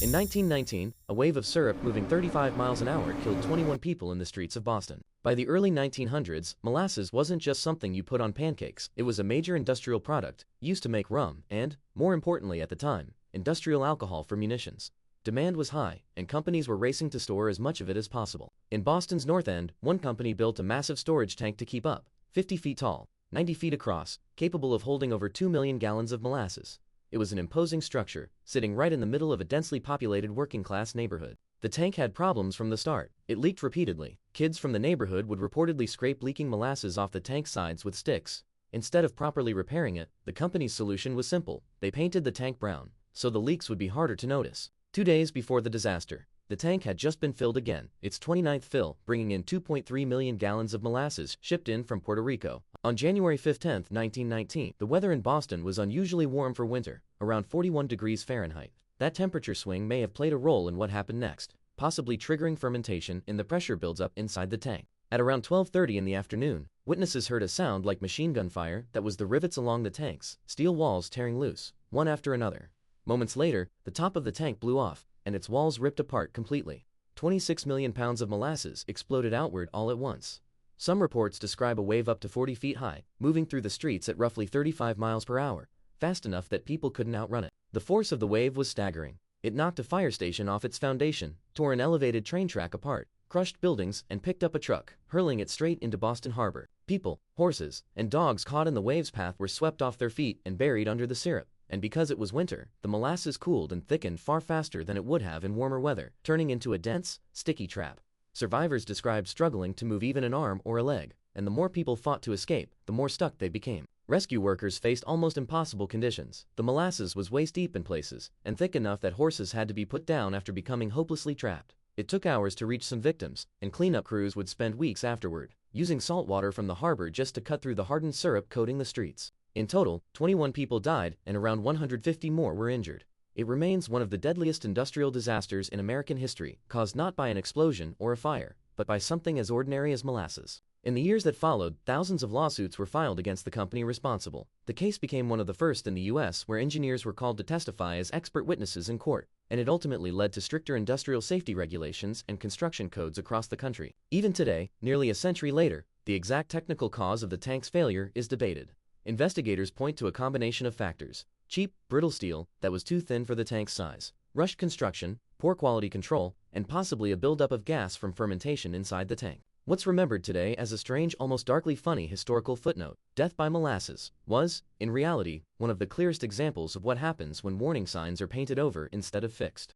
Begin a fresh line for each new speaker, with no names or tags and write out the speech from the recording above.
In 1919, a wave of syrup moving 35 miles an hour killed 21 people in the streets of Boston. By the early 1900s, molasses wasn't just something you put on pancakes, it was a major industrial product, used to make rum and, more importantly at the time, industrial alcohol for munitions. Demand was high, and companies were racing to store as much of it as possible. In Boston's North End, one company built a massive storage tank to keep up, 50 feet tall, 90 feet across, capable of holding over 2 million gallons of molasses. It was an imposing structure, sitting right in the middle of a densely populated working-class neighborhood. The tank had problems from the start. It leaked repeatedly. Kids from the neighborhood would reportedly scrape leaking molasses off the tank sides with sticks. Instead of properly repairing it, the company's solution was simple. They painted the tank brown, so the leaks would be harder to notice. 2 days before the disaster, the tank had just been filled again, its 29th fill, bringing in 2.3 million gallons of molasses shipped in from Puerto Rico. On January 15, 1919, the weather in Boston was unusually warm for winter, around 41 degrees Fahrenheit. That temperature swing may have played a role in what happened next, possibly triggering fermentation in the pressure buildup inside the tank. At around 12:30 in the afternoon, witnesses heard a sound like machine gun fire. That was the rivets along the tank's steel walls tearing loose, one after another. Moments later, the top of the tank blew off, and its walls ripped apart completely. 26 million pounds of molasses exploded outward all at once. Some reports describe a wave up to 40 feet high, moving through the streets at roughly 35 miles per hour, fast enough that people couldn't outrun it. The force of the wave was staggering. It knocked a fire station off its foundation, tore an elevated train track apart, crushed buildings, and picked up a truck, hurling it straight into Boston Harbor. People, horses, and dogs caught in the wave's path were swept off their feet and buried under the syrup. And because it was winter, the molasses cooled and thickened far faster than it would have in warmer weather, turning into a dense, sticky trap. Survivors described struggling to move even an arm or a leg, and the more people fought to escape, the more stuck they became. Rescue workers faced almost impossible conditions. The molasses was waist-deep in places, and thick enough that horses had to be put down after becoming hopelessly trapped. It took hours to reach some victims, and cleanup crews would spend weeks afterward, using salt water from the harbor just to cut through the hardened syrup coating the streets. In total, 21 people died and around 150 more were injured. It remains one of the deadliest industrial disasters in American history, caused not by an explosion or a fire, but by something as ordinary as molasses. In the years that followed, thousands of lawsuits were filed against the company responsible. The case became one of the first in the U.S. where engineers were called to testify as expert witnesses in court, and it ultimately led to stricter industrial safety regulations and construction codes across the country. Even today, nearly a century later, the exact technical cause of the tank's failure is debated. Investigators point to a combination of factors: cheap, brittle steel that was too thin for the tank's size, rushed construction, poor quality control, and possibly a buildup of gas from fermentation inside the tank. What's remembered today as a strange, almost darkly funny historical footnote, death by molasses, was, in reality, one of the clearest examples of what happens when warning signs are painted over instead of fixed.